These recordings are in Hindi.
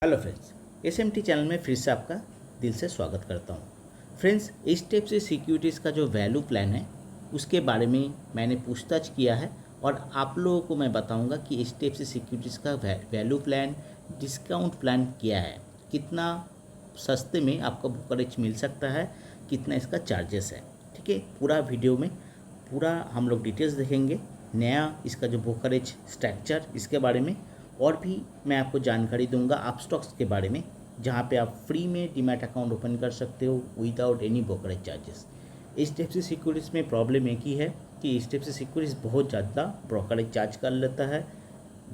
हेलो फ्रेंड्स, एसएमटी चैनल में फिर से आपका दिल से स्वागत करता हूं। फ्रेंड्स, HDFC सिक्योरिटीज़ का जो वैल्यू प्लान है उसके बारे में मैंने पूछताछ किया है और आप लोगों को मैं बताऊंगा कि HDFC सिक्योरिटीज़ का वैल्यू प्लान, डिस्काउंट प्लान क्या है, कितना सस्ते में आपको ब्रोकरेज मिल सकता है, कितना इसका चार्जेस है। ठीक है, पूरा वीडियो में पूरा हम लोग डिटेल्स देखेंगे, नया इसका जो ब्रोकरेज स्ट्रक्चर इसके बारे में, और भी मैं आपको जानकारी दूंगा अपस्टॉक्स के बारे में, जहां पे आप फ्री में डीमैट अकाउंट ओपन कर सकते हो without any brokerage charges. HDFC securities में प्रॉब्लम एक ही है कि HDFC सिक्योरिटीज़ बहुत ज़्यादा ब्रोकरेज चार्ज कर लेता है।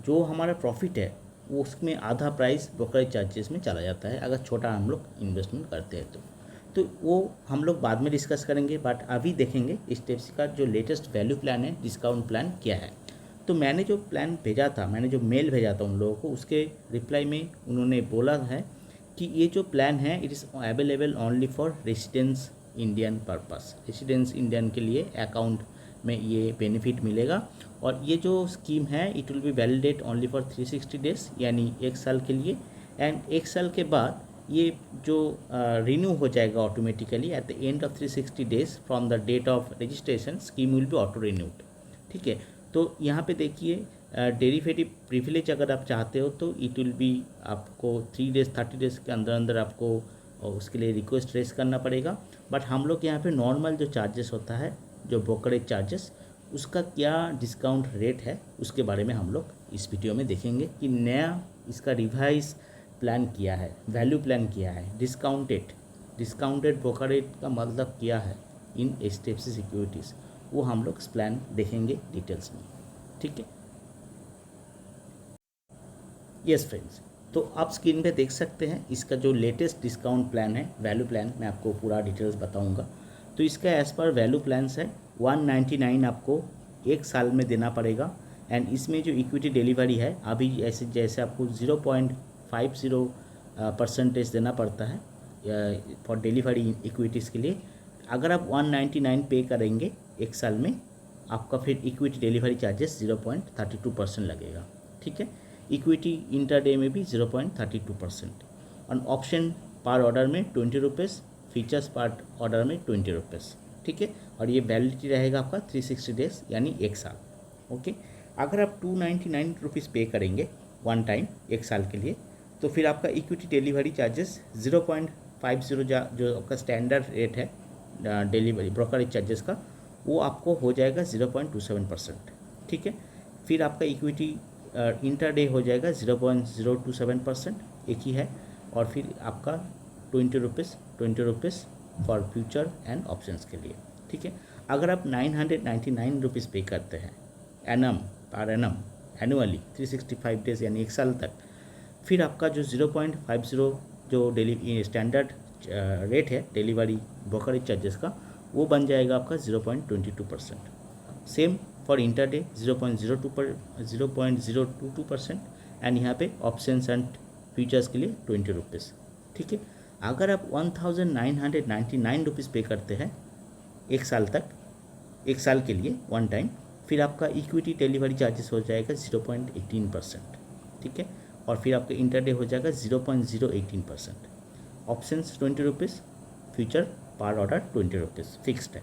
जो हमारा प्रॉफिट है वो उसमें आधा प्राइस ब्रोकरेज चार्जेस में चला जाता है अगर छोटा हम लोग इन्वेस्टमेंट करते हैं तो वो हम लोग बाद में डिस्कस करेंगे। बट अभी देखेंगे HDFC का जो लेटेस्ट वैल्यू प्लान है, डिस्काउंट प्लान क्या है। तो मैंने जो प्लान भेजा था, मैंने जो मेल भेजा था उन लोगों को, उसके रिप्लाई में उन्होंने बोला है कि ये जो प्लान है it is available only for residence Indian purpose. Residence Indian के लिए अकाउंट में ये बेनिफिट मिलेगा और ये जो स्कीम है it will be validate only for 360 days, यानी 1 साल के लिए। एंड 1 साल के बाद ये जो रिन्यू हो जाएगा automatically at the end of 360 days from the date of registration, scheme will be auto renewed. ठीक है, तो यहाँ पे देखिए डेरिवेटिव प्रिविलेज अगर आप चाहते हो तो इट विल बी आपको 3 डेज 30 डेज के अंदर अंदर आपको उसके लिए रिक्वेस्ट रेस करना पड़ेगा। बट हम लोग यहाँ पे नॉर्मल जो चार्जेस होता है, जो ब्रोकरेज चार्जेस, उसका क्या डिस्काउंट रेट है उसके बारे में हम लोग इस वीडियो में देखेंगे कि नया इसका रिवाइज प्लान किया है, वैल्यू प्लान किया है, डिस्काउंटेड ब्रोकरेज का मतलब क्या है इन HDFC सिक्योरिटीज़, वो हम लोग इस प्लान देखेंगे डिटेल्स में। ठीक है, यस फ्रेंड्स, तो आप स्क्रीन पे देख सकते हैं इसका जो लेटेस्ट डिस्काउंट प्लान है, वैल्यू प्लान, मैं आपको पूरा डिटेल्स बताऊंगा। तो इसका एज़ पर वैल्यू प्लान्स है 199 आपको 1 साल में देना पड़ेगा। एंड इसमें जो इक्विटी डिलीवरी है अभी जैसे आपको 0.50% देना पड़ता है फॉर डिलीवरी इक्विटीज़ के लिए। अगर आप 199 पे करेंगे 1 साल में, आपका फिर इक्विटी डिलीवरी चार्जेस 0.32% लगेगा। ठीक है, इक्विटी इंटरडे में भी 0.32%, और ऑप्शन पर ऑर्डर में 20 रुपीज़, फीचर्स पर ऑर्डर में 20 रुपीज़। ठीक है, और ये वैलिडिटी रहेगा आपका 360 डेज यानी 1 साल। ओके, अगर आप 299 रुपीज़ पे करेंगे वन टाइम 1 साल के लिए, तो फिर आपका इक्विटी डिलीवरी चार्जेस 0.50 जो आपका स्टैंडर्ड रेट है डिलीवरी ब्रोकरेज चार्जेस का, वो आपको हो जाएगा 0.27%। ठीक है, फिर आपका इक्विटी इंटरडे हो जाएगा 0.027%, एक ही है। और फिर आपका 20 rupees for future and options के लिए। ठीक है, अगर आप 999 रुपीज़ पे करते हैं पर एनम एनुअली 365 डेज यानी 1 साल तक, फिर आपका जो 0.50 जो डेली स्टैंडर्ड रेट है डिलीवरी ब्रोकरेज चार्जेस का, वो बन जाएगा आपका 0.22%। सेम फॉर इंटरडे 0.02% एंड यहाँ पे ऑप्शंस एंड फीचर्स के लिए 20 रुपीज़। ठीक है, अगर आप 1999 रुपीज़ पे करते हैं 1 साल तक, 1 साल के लिए वन टाइम, फिर आपका इक्विटी डिलीवरी चार्जेस हो जाएगा 0.18%। ठीक है, और फिर आपका इंटरडे हो जाएगा 0.018%, ऑप्शंस 20 रुपीज़, फ्यूचर पर ऑर्डर 20 रुपीज़ फिक्स्ड है।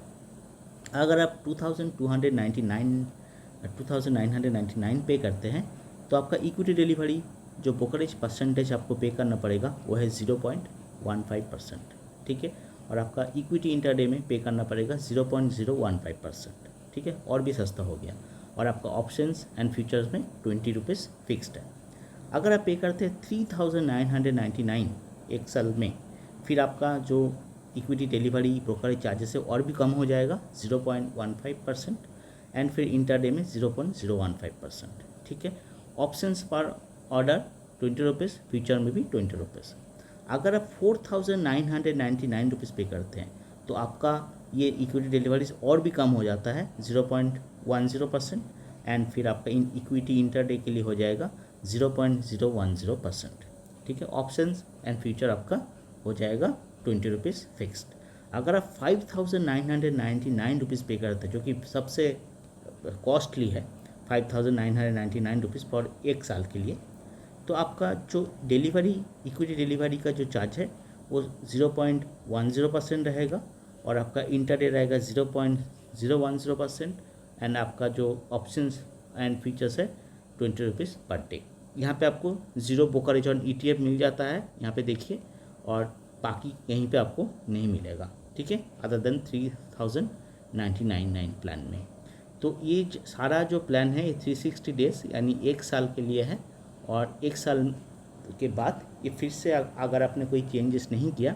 अगर आप 2999 पे करते हैं तो आपका इक्विटी डिलीवरी जो ब्रोकरेज परसेंटेज आपको पे करना पड़ेगा वो है 0.15%। ठीक है, और आपका इक्विटी इंटरडे में पे करना पड़ेगा 0.015%। ठीक है, और भी सस्ता हो गया। और आपका ऑप्शंस एंड फीचर्स में 20 रुपीज़ फिक्स्ड है। अगर आप पे करते हैं 3999 1 साल में, फिर आपका जो इक्विटी डिलीवरी ब्रोकरेज चार्जेस है और भी कम हो जाएगा 0.15%, एंड फिर इंटरडे में 0.015%। ठीक है, ऑप्शंस पर ऑर्डर 20 रुपीज़, फ्यूचर में भी 20 रुपीज़। अगर आप 4999 रुपीज़ पे करते हैं तो आपका ये इक्विटी डिलीवरीज और भी कम हो जाता है 0.10%, एंड फिर आपका इन इक्विटी इंटरडे के लिए हो जाएगा 0.010%। ठीक है, ऑप्शंस एंड फ्यूचर आपका हो जाएगा 20 रुपीज़ फिक्स्ड। अगर आप 5999 रुपीज़ पे करते हैं, जो कि सबसे कॉस्टली है, 5999 रुपीज़ फॉर 1 साल के लिए, तो आपका जो डिलीवरी इक्विटी डिलीवरी का जो चार्ज है वो 0.10% रहेगा और आपका इंटरडे रहेगा 0.010% एंड आपका जो ऑप्शंस एंड फीचर्स है 20 रुपीज़ पर डे। यहाँ पे आपको जीरो ब्रोकरेज ऑन ETF मिल जाता है, यहाँ पे देखिए, और बाकी कहीं पे आपको नहीं मिलेगा, ठीक है, अदर देन 3,999 प्लान में। तो ये सारा जो प्लान है ये 360 डेज़ यानी 1 साल के लिए है, और 1 साल के बाद ये फिर से अगर आपने कोई चेंजेस नहीं किया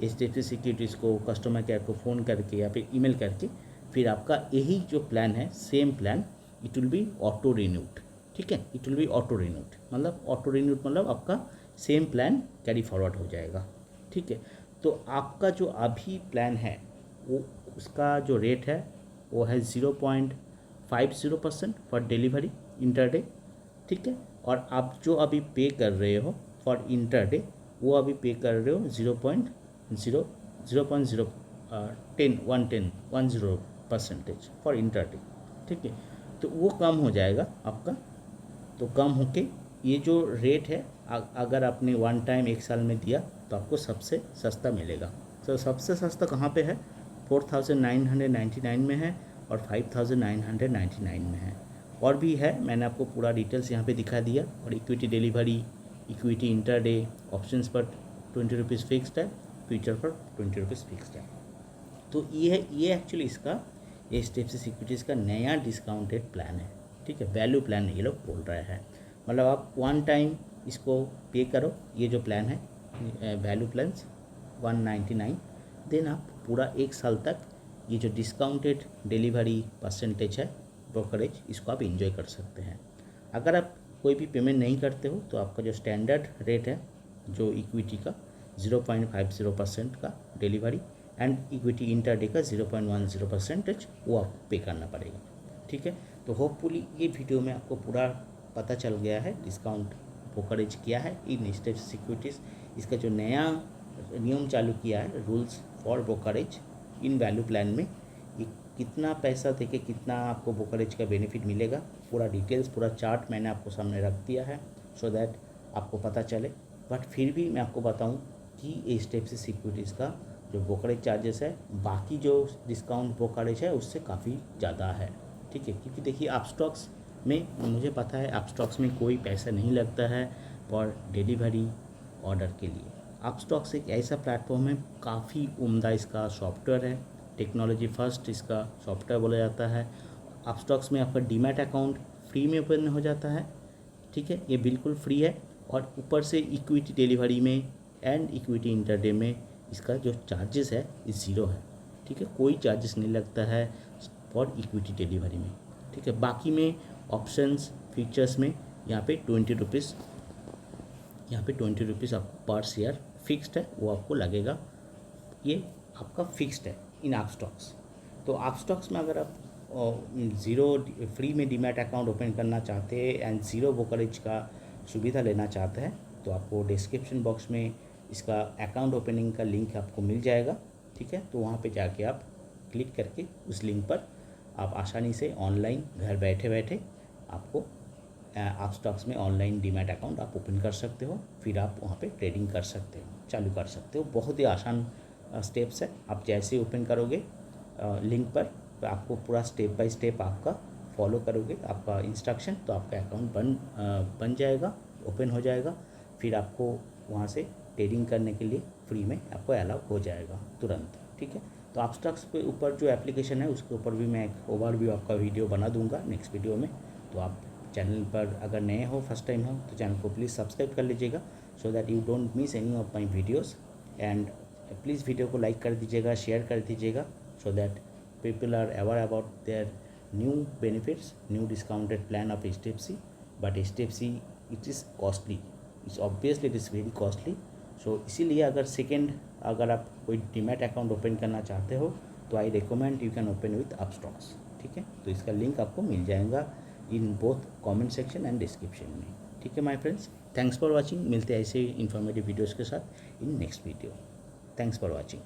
HDFC सिक्योरिटीज़ को कस्टमर केयर को फ़ोन करके या फिर ईमेल करके, फिर आपका यही जो प्लान है same plan it will be auto renewed, ठीक है, it will be auto renewed, मतलब ऑटो रिन्यूड मतलब आपका सेम प्लान कैरी फॉरवर्ड हो जाएगा, ठीक है। तो आपका जो अभी प्लान है वो उसका जो रेट है वो है 0.50% फॉर डिलीवरी इंटरडे, ठीक है, और आप जो अभी पे कर रहे हो फॉर इंटरडे वो अभी पे कर रहे हो 0.10% फॉर इंटरडे, ठीक है। तो वो कम हो जाएगा आपका, तो कम होके ये जो रेट है अगर आपने वन टाइम 1 साल में दिया तो आपको सबसे सस्ता मिलेगा। तो सबसे सस्ता कहाँ पे है, 4,999 में है और 5,999 में है, और भी है, मैंने आपको पूरा डिटेल्स यहाँ पे दिखा दिया। और equity delivery, equity intraday, options पर 20 रुपीज़ फिक्स्ड है, फ्यूचर पर 20 रुपीज़ फिक्स्ड है। तो ये एक्चुअली इसका HDFC सिक्योरिटीज़ का नया डिस्काउंटेड प्लान है, ठीक है, वैल्यू प्लान ये लोग बोल रहे हैं, मतलब आप वन टाइम इसको पे करो, ये जो प्लान है वैल्यू प्लान्स 199, देन आप पूरा 1 साल तक ये जो डिस्काउंटेड डिलीवरी परसेंटेज है ब्रोकरेज इसको आप इंजॉय कर सकते हैं। अगर आप कोई भी पेमेंट नहीं करते हो तो आपका जो स्टैंडर्ड रेट है जो इक्विटी का 0.50% का डिलीवरी एंड इक्विटी इंटरडे का 0.10% वो आपको पे करना पड़ेगा, ठीक है। तो होपफुली ये वीडियो में आपको पूरा पता चल गया है डिस्काउंट ब्रोकरेज क्या है इन HDFC सिक्योरिटीज़, इसका जो नया नियम चालू किया है rules for brokerage in value plan में, ये कितना पैसा देके कितना आपको ब्रोकरेज का बेनिफिट मिलेगा, पूरा डिटेल्स पूरा चार्ट मैंने आपको सामने रख दिया है सो दैट आपको पता चले। बट फिर भी मैं आपको बताऊं कि HDFC सिक्योरिटीज़ का जो ब्रोकरेज चार्जेस है बाकी जो डिस्काउंट ब्रोकरेज है उससे काफ़ी ज़्यादा है, ठीक है, क्योंकि देखिए अपस्टॉक्स में मुझे पता है अपस्टॉक्स में कोई पैसा नहीं लगता है फॉर डिलीवरी ऑर्डर के लिए। अपस्टॉक्स एक ऐसा प्लेटफॉर्म है, काफ़ी उम्दा इसका सॉफ्टवेयर है, टेक्नोलॉजी फर्स्ट इसका सॉफ्टवेयर बोला जाता है। अपस्टॉक्स में आपका डीमैट अकाउंट फ्री में ओपन हो जाता है, ठीक है, ये बिल्कुल फ्री है, और ऊपर से इक्विटी डिलीवरी में एंड इक्विटी इंटरडे में इसका जो चार्जेस है ये ज़ीरो है, ठीक है, कोई चार्जेस नहीं लगता है फॉर इक्विटी डिलीवरी में, ठीक है। बाकी में ऑप्शंस फीचर्स में यहाँ पे 20 रुपीज़ आपको पर शेयर फिक्स्ड है, वो आपको लगेगा, ये आपका फिक्स्ड है इन अपस्टॉक्स। तो अपस्टॉक्स में अगर आप ज़ीरो फ्री में डीमैट अकाउंट ओपन करना चाहते हैं एंड ज़ीरो ब्रोकरेज का सुविधा लेना चाहते हैं तो आपको डिस्क्रिप्शन बॉक्स में इसका अकाउंट ओपनिंग का लिंक आपको मिल जाएगा, ठीक है। तो वहाँ पे जाके आप क्लिक करके उस लिंक पर आप आसानी से ऑनलाइन घर बैठे बैठे आपको अपस्टॉक्स में ऑनलाइन डीमैट अकाउंट आप ओपन कर सकते हो, फिर आप वहाँ पे ट्रेडिंग कर सकते हो, चालू कर सकते हो। बहुत ही आसान स्टेप्स है, आप जैसे ओपन करोगे लिंक पर तो आपको पूरा स्टेप बाय स्टेप आपका फॉलो करोगे आपका इंस्ट्रक्शन तो आपका अकाउंट बन जाएगा, ओपन हो जाएगा, फिर आपको वहाँ से ट्रेडिंग करने के लिए फ्री में आपको अलाउ हो जाएगा तुरंत, ठीक है। तो अपस्टॉक्स के ऊपर जो एप्लीकेशन है उसके ऊपर भी मैं एक ओवरव्यू आपका वीडियो बना दूंगा नेक्स्ट वीडियो में। तो आप चैनल पर अगर नए हो फर्स्ट टाइम हो तो चैनल को प्लीज़ सब्सक्राइब कर लीजिएगा so that you don't miss any of my videos, and please video को लाइक कर दीजिएगा, शेयर कर दीजिएगा so that people are aware about their new benefits, new discounted plan of HDFC। But HDFC it is costly, it's obviously it is very costly. So इसीलिए अगर आप कोई डीमैट अकाउंट ओपन करना चाहते हो तो I recommend you can open with Upstox, ठीक है। तो इसका लिंक आपको मिल जाएगा in both comment section and description में, ठीक है my friends. Thanks for watching, मिलते हैं ऐसे इन्फॉर्मेटिव वीडियोज़ के साथ in next video. Thanks for watching.